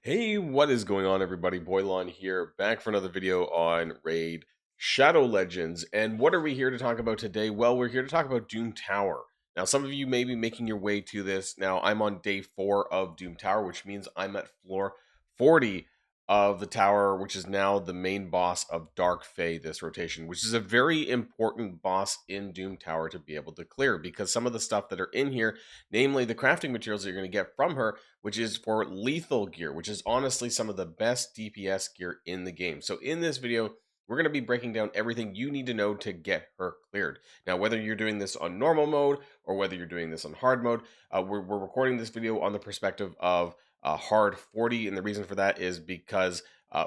Hey, what is going on, everybody? Boilon here, back for another video on Raid Shadow Legends. And what are we here to talk about today? Well, we're here to talk about Doom Tower. Now, some of you may be making your way to this. Now, I'm on day 4 of Doom Tower, which means I'm at floor 40 of the tower, which is now the main boss of Dark Fae this rotation, which is a very important boss in Doom Tower to be able to clear, because some of the stuff that are in here, namely the crafting materials that you're going to get from her, which is for lethal gear, which is honestly some of the best DPS gear in the game. So in this video, we're going to be breaking down everything you need to know to get her cleared. Now, whether you're doing this on normal mode or whether you're doing this on hard mode, we're recording this video on the perspective of hard 40, and the reason for that is because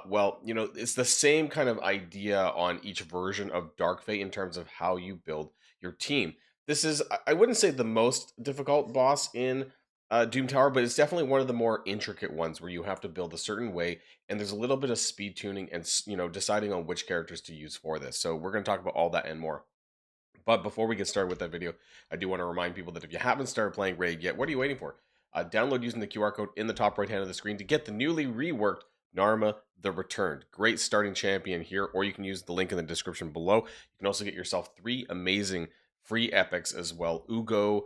well, you know, it's the same kind of idea on each version of Dark Fate in terms of how you build your team. This is, I wouldn't say the most difficult boss in Doom Tower, but it's definitely one of the more intricate ones where you have to build a certain way, and there's a little bit of speed tuning and deciding on which characters to use for this. So we're going to talk about all that and more. But before we get started with that video, I do want to remind people that if you haven't started playing Raid yet, what are you waiting for? Download using the QR code in the top right hand of the screen to get the newly reworked Narma the Returned. Great starting champion here, or you can use the link in the description below. You can also get yourself 3 amazing free epics as well: Ugo,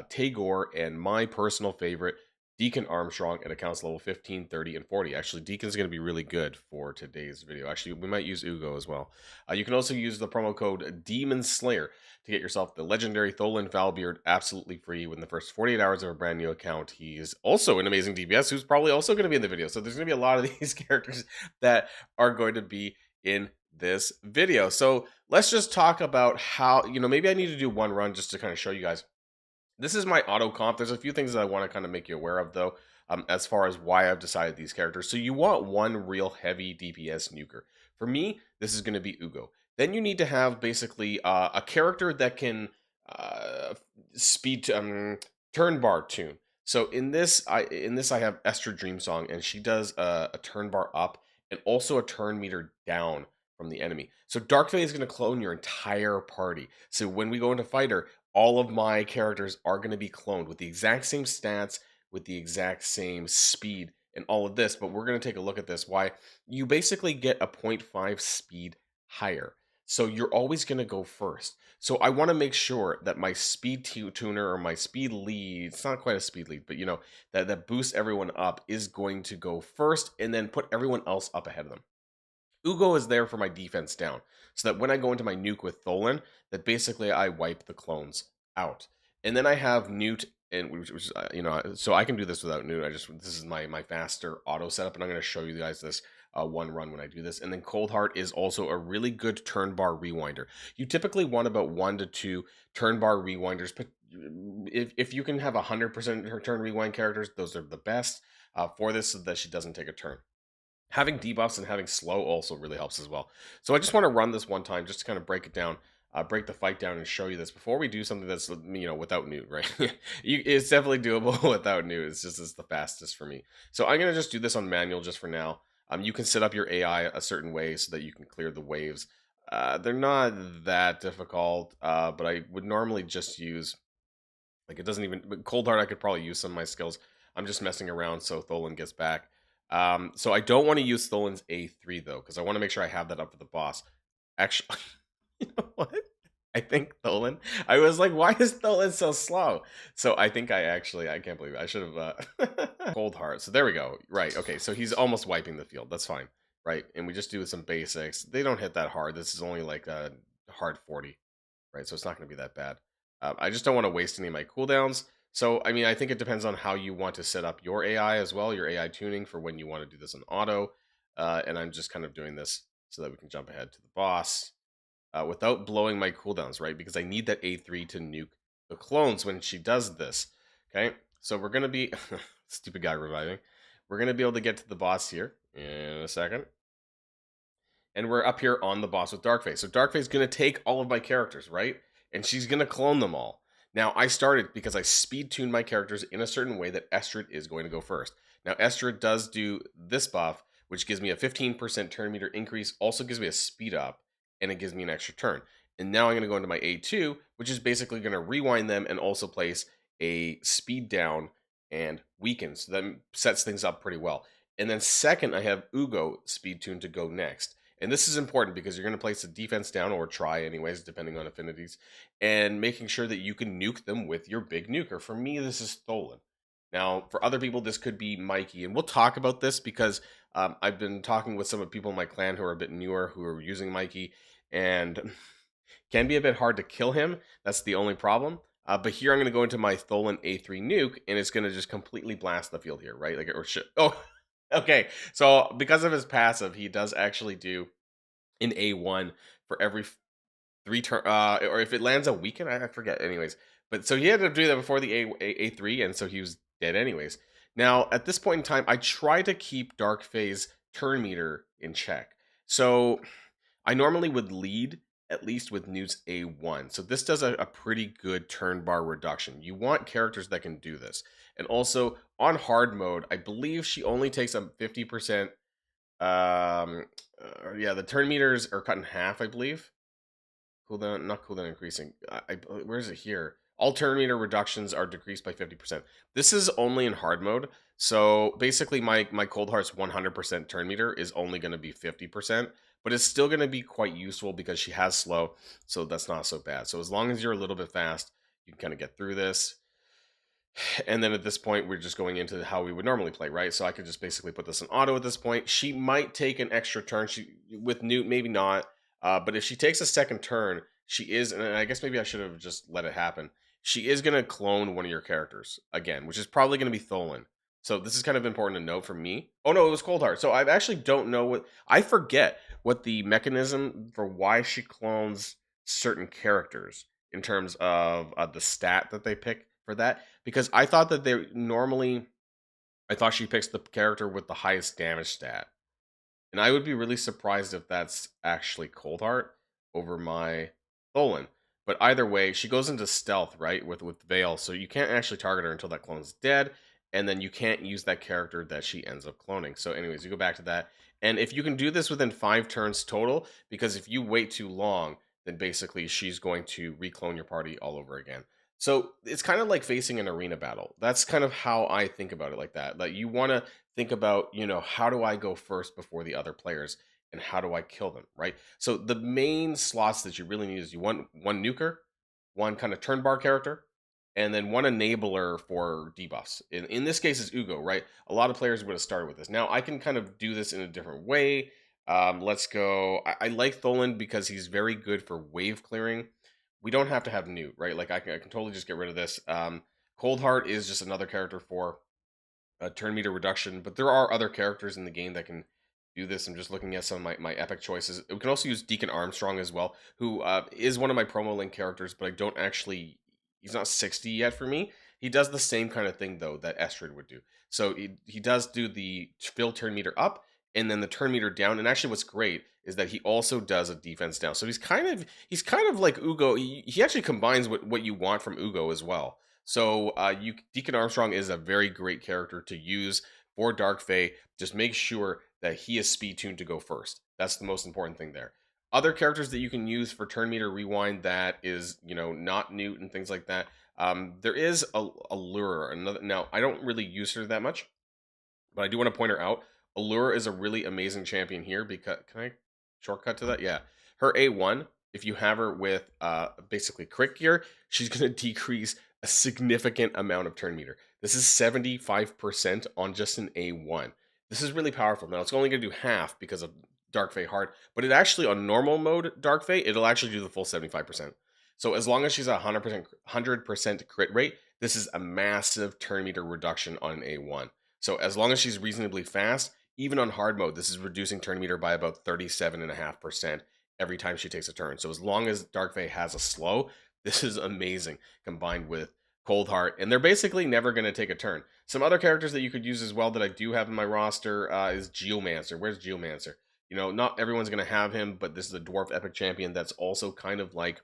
Tagore, and my personal favorite, Deacon Armstrong, at accounts level 15, 30, and 40. Actually, Deacon's going to be really good for today's video. Actually, we might use Ugo as well. You can also use the promo code Demon Slayer to get yourself the legendary Tholen Valbeard absolutely free within the first 48 hours of a brand new account. He's also an amazing DPS who's probably also going to be in the video. So there's going to be a lot of these characters that are going to be in this video. So let's just talk about how, maybe I need to do one run just to kind of show you guys. This is my auto comp. There's a few things that I want to kind of make you aware of, though, as far as why I've decided these characters. So you want one real heavy DPS nuker. For me, this is going to be Ugo. Then you need to have basically a character that can speed turn bar tune. So in this I have Esther Dreamsong, and she does a turn bar up and also a turn meter down from the enemy. So Dark Fae is going to clone your entire party. So when we go into fighter, all of my characters are going to be cloned with the exact same stats, with the exact same speed, and all of this. But we're going to take a look at this, why you basically get a 0.5 speed higher. So you're always going to go first. So I want to make sure that my speed tuner, or my speed lead, it's not quite a speed lead, but that boosts everyone up, is going to go first and then put everyone else up ahead of them. Ugo is there for my defense down, so that when I go into my nuke with Tholen, that basically I wipe the clones out. And then I have Newt, and which so I can do this without Newt. This is my faster auto setup, and I'm going to show you guys this one run when I do this. And then Cold Heart is also a really good turn bar rewinder. You typically want about 1 to 2 turn bar rewinders, but if you can have 100% turn rewind characters, those are the best for this, so that she doesn't take a turn. Having debuffs and having slow also really helps as well. So I just want to run this one time just to kind of break it down, break the fight down, and show you this before we do something that's, without Newt, right? It's definitely doable without Newt. It's the fastest for me. So I'm going to just do this on manual just for now. You can set up your AI a certain way so that you can clear the waves. They're not that difficult, but I would normally just use, it doesn't even, Cold Heart, I could probably use some of my skills. I'm just messing around so Tholen gets back. So I don't want to use Tholen's A3 though, because I want to make sure I have that up for the boss. Actually, you know what? I think Tholen. I was like, why is Tholen so slow? So I think I can't believe it. I should have Cold Heart. So there we go. Right. Okay. So he's almost wiping the field. That's fine. Right. And we just do some basics. They don't hit that hard. This is only like a hard 40. Right. So it's not going to be that bad. I just don't want to waste any of my cooldowns. So, I mean, I think it depends on how you want to set up your AI as well, your AI tuning for when you want to do this in auto. And I'm just kind of doing this so that we can jump ahead to the boss without blowing my cooldowns, right? Because I need that A3 to nuke the clones when she does this. Okay, so we're going to be, stupid guy reviving. We're going to be able to get to the boss here in a second. And we're up here on the boss with Dark Fae. So Dark Fae is going to take all of my characters, right? And she's going to clone them all. Now, I started because I speed tuned my characters in a certain way that Estrid is going to go first. Now, Estrid does do this buff, which gives me a 15% turn meter increase, also gives me a speed up, and it gives me an extra turn. And now I'm going to go into my A2, which is basically going to rewind them and also place a speed down and weaken. So that sets things up pretty well. And then second, I have Ugo speed tune to go next. And this is important because you're going to place the defense down, or try anyways, depending on affinities, and making sure that you can nuke them with your big nuker. For me, this is Tholen. Now, for other people, this could be Mikey. And we'll talk about this because I've been talking with some of the people in my clan who are a bit newer who are using Mikey, and can be a bit hard to kill him. That's the only problem. But here I'm going to go into my Tholen A3 nuke, and it's going to just completely blast the field here, right? Like, or shit. Oh, okay. So because of his passive, he does actually do an A1 for every 3 turn, or if it lands a weaken, I forget. Anyways, but so he had to do that before the A3, and so he was dead anyways. Now at this point in time, I try to keep Dark Fae's turn meter in check. So I normally would lead at least with Newt's A1. So this does a pretty good turn bar reduction. You want characters that can do this. And also on hard mode, I believe she only takes a 50%. Yeah, the turn meters are cut in half, I believe. Cooldown, not cooldown increasing. Where is it here? All turn meter reductions are decreased by 50%. This is only in hard mode. So basically my Cold Heart's 100% turn meter is only going to be 50%, but it's still going to be quite useful because she has slow, so that's not so bad. So as long as you're a little bit fast, you can kind of get through this. And then at this point, we're just going into how we would normally play, right? So I could just basically put this in auto at this point. She might take an extra turn. With Newt, maybe not. But if she takes a second turn, she is, and I guess maybe I should have just let it happen. She is going to clone one of your characters again, which is probably going to be Tholen. So this is kind of important to know for me. Oh no, it was Coldheart. So I actually don't know I forget what the mechanism for why she clones certain characters in terms of the stat that they pick for that, because I thought that they normally, I thought she picks the character with the highest damage stat, and I would be really surprised if that's actually Coldheart over my Tholen. But either way, she goes into stealth, right, with Veil, so you can't actually target her until that clone's dead, and then you can't use that character that she ends up cloning. So anyways, you go back to that, and if you can do this within 5 turns total, because if you wait too long, then basically she's going to reclone your party all over again. So it's kind of like facing an arena battle. That's kind of how I think about it, like that. Like, you want to think about, how do I go first before the other players, and how do I kill them, right? So the main slots that you really need is you want one nuker, one kind of turn bar character, and then one enabler for debuffs. In this case, it's Ugo, right? A lot of players would have started with this. Now I can kind of do this in a different way. Let's go. I like Tholen because he's very good for wave clearing. We don't have to have Newt, right? Like, I can totally just get rid of this. Coldheart is just another character for turn meter reduction, but there are other characters in the game that can do this. I'm just looking at some of my epic choices. We can also use Deacon Armstrong as well, who is one of my promo link characters, but I don't actually, he's not 60 yet for me. He does the same kind of thing, though, that Estrid would do. So he does do the fill turn meter up and then the turn meter down. And actually what's great is that he also does a defense down. So he's kind of like Ugo. He actually combines what you want from Ugo as well. So Deacon Armstrong is a very great character to use for Dark Fae. Just make sure that he is speed tuned to go first. That's the most important thing there. Other characters that you can use for turn meter rewind that is, not Newt and things like that. There is a lure. Now, I don't really use her that much, but I do want to point her out. Allure is a really amazing champion here because, can I shortcut to that? Yeah. Her A1, if you have her with basically crit gear, she's going to decrease a significant amount of turn meter. This is 75% on just an A1. This is really powerful. Now, it's only going to do half because of Dark Fae Hard, but it actually, on normal mode Dark Fae, it'll actually do the full 75%. So as long as she's a 100% crit rate, this is a massive turn meter reduction on an A1. So as long as she's reasonably fast, even on hard mode, this is reducing turn meter by about 37.5% every time she takes a turn. So as long as Dark Fae has a slow, this is amazing combined with Cold Heart, and they're basically never going to take a turn. Some other characters that you could use as well that I do have in my roster is Geomancer. Where's Geomancer? Not everyone's going to have him, but this is a dwarf epic champion that's also kind of like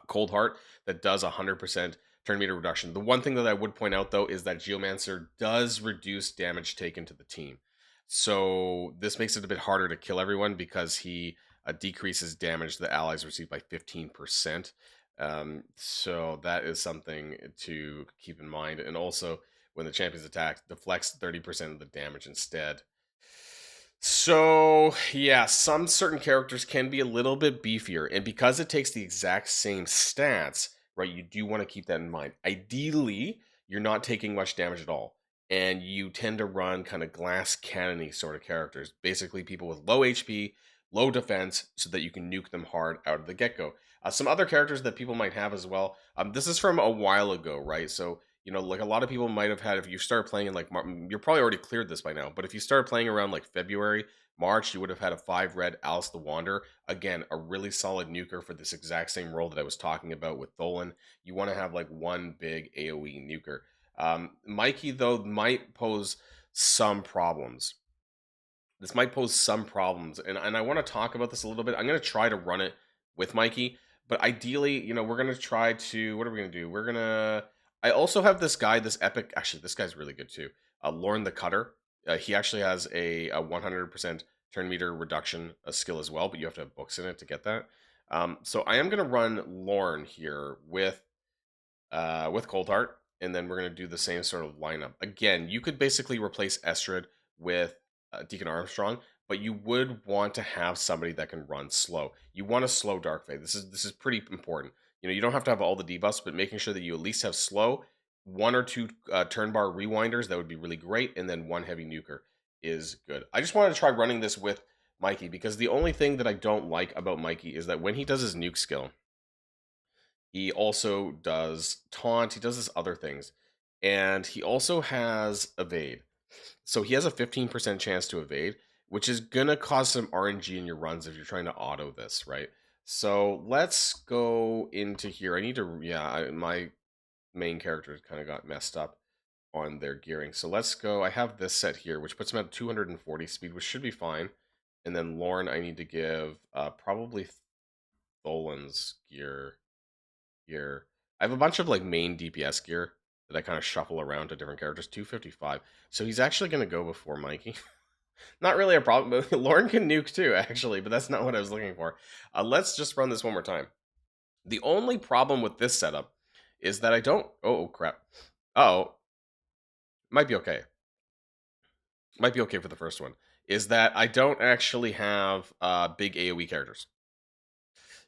Cold Heart that does 100% turn meter reduction. The one thing that I would point out, though, is that Geomancer does reduce damage taken to the team. So this makes it a bit harder to kill everyone because he decreases damage the allies receive by 15%. So that is something to keep in mind. And also, when the champion's attack deflects 30% of the damage instead. So, yeah, some certain characters can be a little bit beefier, and because it takes the exact same stats, right, you do want to keep that in mind. Ideally, you're not taking much damage at all, and you tend to run kind of glass cannony sort of characters, basically people with low HP, low defense, so that you can nuke them hard out of the get-go. Some other characters that people might have as well. This is from a while ago, right? So like a lot of people might have had, if you start playing in like, you're probably already cleared this by now, but if you started playing around like February, March, you would have had a 5 red Alice the Wanderer. Again, a really solid nuker for this exact same role that I was talking about with Tholen. You want to have like one big AoE nuker. Mikey, though, might pose some problems. This might pose some problems, and I want to talk about this a little bit. I'm going to try to run it with Mikey, but ideally, we're going to try to, what are we going to do? I also have this guy, this epic, actually, this guy's really good too. Lorne the Cutter. He actually has a 100% turn meter reduction skill as well, but you have to have books in it to get that. So I am going to run Lorne here with Cold Heart, and then we're going to do the same sort of lineup. Again, you could basically replace Estrid with Deacon Armstrong, but you would want to have somebody that can run slow. You want to slow Dark Fae. This is pretty important. You don't have to have all the debuffs, but making sure that you at least have slow, 1 or 2 turn bar rewinders, that would be really great, and then 1 heavy nuker is good. I just wanted to try running this with Mikey, because the only thing that I don't like about Mikey is that when he does his nuke skill, he also does taunt, he does this other things, and he also has evade. So he has a 15% chance to evade, which is going to cause some RNG in your runs if you're trying to auto this, right? So let's go into here. I need to, my main character kind of got messed up on their gearing. So let's go. I have this set here, which puts him at 240 speed, which should be fine. And then Lorne, I need to give probably Tholen's gear here. I have a bunch of like main DPS gear that I kind of shuffle around to different characters. 255. So he's actually going to go before Mikey. Not really a problem, but Lorne can nuke too, actually, but that's not what I was looking for. Let's just run this one more time. The only problem with this setup is that I don't... Oh, crap. Oh. Might be okay. Might be okay for the first one. Is that I don't actually have big AoE characters.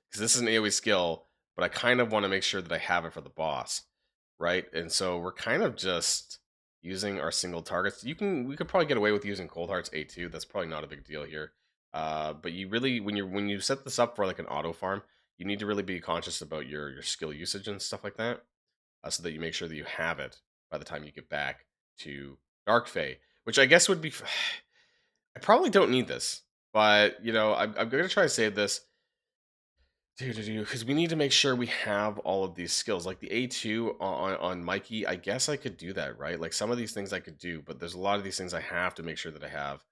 Because this is an AoE skill, but I kind of want to make sure that I have it for the boss, right? And so we're kind of just using our single targets. We could probably get away with using Cold Heart's A2. That's probably not a big deal here. But you really, when you set this up for like an auto farm, you need to really be conscious about your skill usage and stuff like that, so that you make sure that you have it by the time you get back to Dark Fae, which I guess would be. I probably don't need this, but I'm going to try to save this. Because we need to make sure we have all of these skills. Like the A2 on Mikey, I guess I could do that, right? Like some of these things I could do, but there's a lot of these things I have to make sure that I have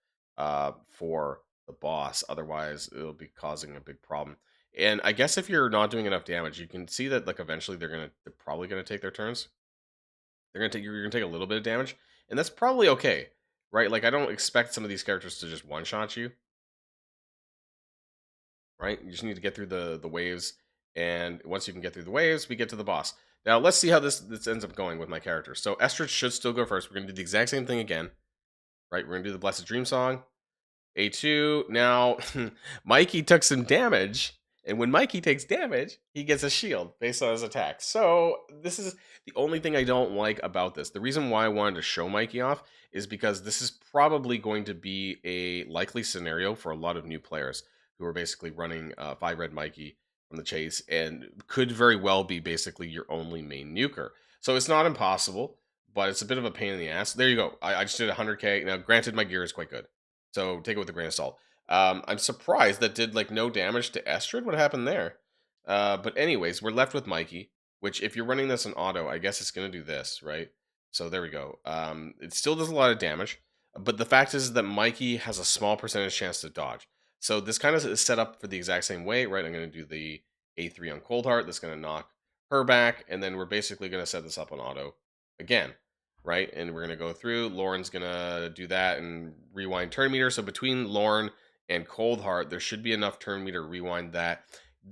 for the boss. Otherwise, it'll be causing a big problem. And I guess if you're not doing enough damage, you can see that like eventually they're probably gonna take their turns. You're gonna take a little bit of damage, and that's probably okay, right? Like I don't expect some of these characters to just one-shot you, right? You just need to get through the waves, and once you can get through the waves, we get to the boss. Now, let's see how this ends up going with my character. So Estrid should still go first. We're going to do the exact same thing again, right? We're going to do the Blessed Dream Song. A2. Now, Mikey took some damage, and when Mikey takes damage, he gets a shield based on his attack. So this is the only thing I don't like about this. The reason why I wanted to show Mikey off is because this is probably going to be a likely scenario for a lot of new players who are basically running 5 red Mikey from the chase, and could very well be basically your only main nuker. So it's not impossible, but it's a bit of a pain in the ass. There you go. I just did 100k. Now, granted, my gear is quite good, so take it with a grain of salt. I'm surprised that did like no damage to Estrid. What happened there? But anyways, we're left with Mikey, which if you're running this in auto, I guess it's going to do this, right? So there we go. It still does a lot of damage, but the fact is that Mikey has a small percentage chance to dodge. So this kind of is set up for the exact same way, right? I'm going to do the A3 on Cold Heart. That's going to knock her back, and then we're basically going to set this up on auto again, right? And we're going to go through. Lauren's going to do that and rewind turn meter. So between Lauren and Cold Heart, there should be enough turn meter to rewind that.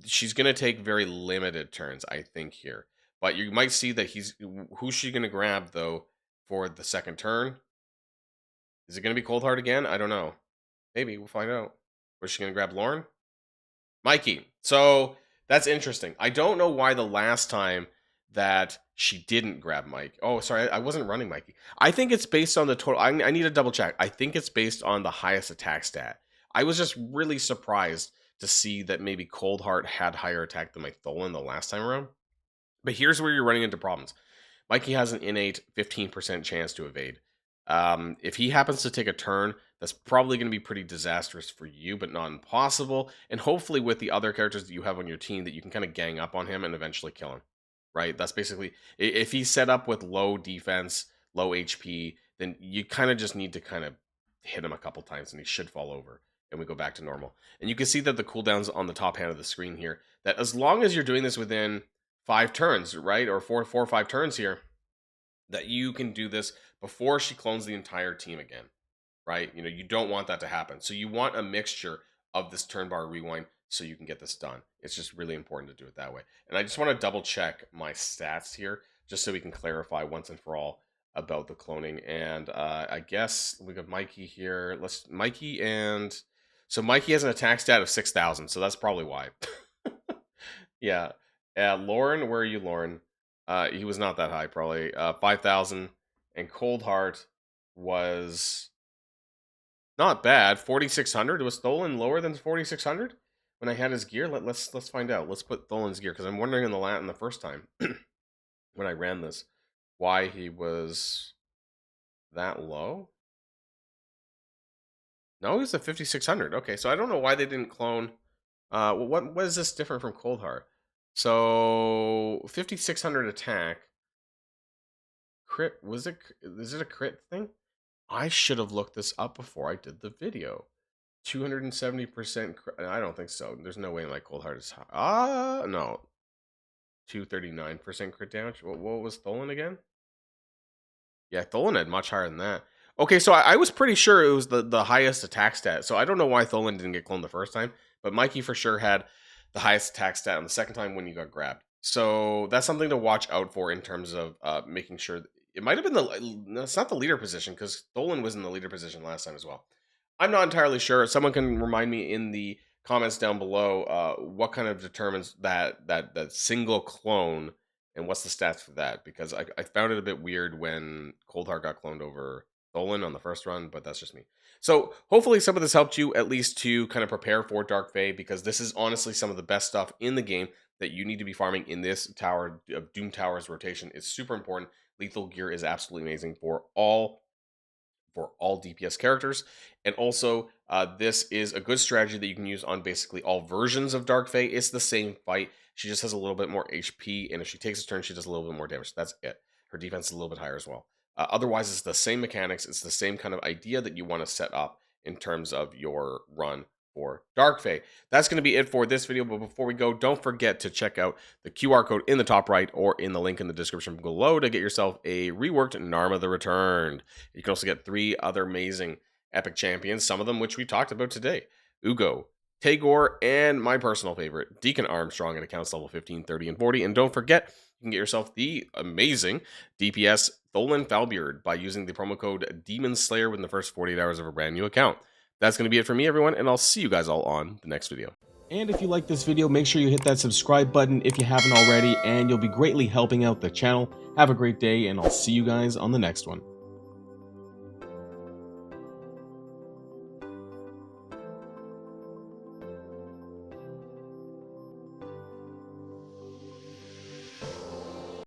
She's going to take very limited turns, I think, here. But you might see that who's she going to grab, though, for the second turn. Is it going to be Cold Heart again? I don't know. Maybe. We'll find out. Was she going to grab Lauren? Mikey. So that's interesting. I don't know why the last time that she didn't grab Mike. Oh, sorry. I wasn't running Mikey. I think it's based on the total. I need to double check. I think it's based on the highest attack stat. I was just really surprised to see that maybe Cold Heart had higher attack than my Tholen the last time around. But here's where you're running into problems. Mikey has an innate 15% chance to evade. If he happens to take a turn, that's probably going to be pretty disastrous for you, but not impossible. And hopefully with the other characters that you have on your team that you can kind of gang up on him and eventually kill him, right? That's basically, if he's set up with low defense, low HP, then you kind of just need to kind of hit him a couple times and he should fall over and we go back to normal. And you can see that the cooldown's on the top hand of the screen here, that as long as you're doing this within 5 turns, right? Or four or 5 turns here, that you can do this before she clones the entire team again, right? You know, you don't want that to happen. So you want a mixture of this turn bar rewind so you can get this done. It's just really important to do it that way. And I just want to double check my stats here just so we can clarify once and for all about the cloning. And I guess we got Mikey here. Mikey has an attack stat of 6,000, so that's probably why. Yeah. Lauren, where are you, Lauren? He was not that high, probably 5,000, and Cold Heart was not bad, 4,600. Was Tholen lower than 4,600 when I had his gear? Let's find out. Let's put Tholen's gear because I'm wondering in the first time when I ran this why he was that low. No, he was at 5,600. Okay, so I don't know why they didn't clone. What is this different from Cold Heart? So 5,600 attack. Crit, is it a crit thing? I should have looked this up before I did the video. 270% crit. I don't think so. There's no way my Cold Heart is high. No. 239% crit damage. What was Tholen again? Yeah, Tholen had much higher than that. Okay, so I was pretty sure it was the highest attack stat. So I don't know why Tholen didn't get cloned the first time, but Mikey for sure had the highest attack stat on the second time when you got grabbed. So that's something to watch out for in terms of making sure. It might have been it's not the leader position because Tholen was in the leader position last time as well. I'm not entirely sure. Someone can remind me in the comments down below what kind of determines that single clone and what's the stats for that, because I found it a bit weird when Cold Heart got cloned over Tholen on the first run, but that's just me. So hopefully some of this helped you at least to kind of prepare for Dark Fae, because this is honestly some of the best stuff in the game that you need to be farming in this tower of Doom Towers rotation. It's super important. Lethal gear is absolutely amazing for all DPS characters, and also this is a good strategy that you can use on basically all versions of Dark Fae. It's the same fight. She just has a little bit more HP, and if she takes a turn, she does a little bit more damage. That's it. Her defense is a little bit higher as well. Otherwise, it's the same mechanics. It's the same kind of idea that you want to set up in terms of your run for Dark Fae. That's going to be it for this video, but before we go, don't forget to check out the QR code in the top right or in the link in the description below to get yourself a reworked Narma the Returned. You can also get 3 other amazing epic champions, some of them which we talked about today: Ugo, Tagore, and my personal favorite, Deacon Armstrong, at accounts level 15, 30, and 40. And don't forget, you can get yourself the amazing DPS Tholen Falbeard by using the promo code Demon Slayer within the first 48 hours of a brand new account. That's going to be it for me, everyone, and I'll see you guys all on the next video. And if you like this video, make sure you hit that subscribe button if you haven't already, and you'll be greatly helping out the channel. Have a great day, and I'll see you guys on the next one.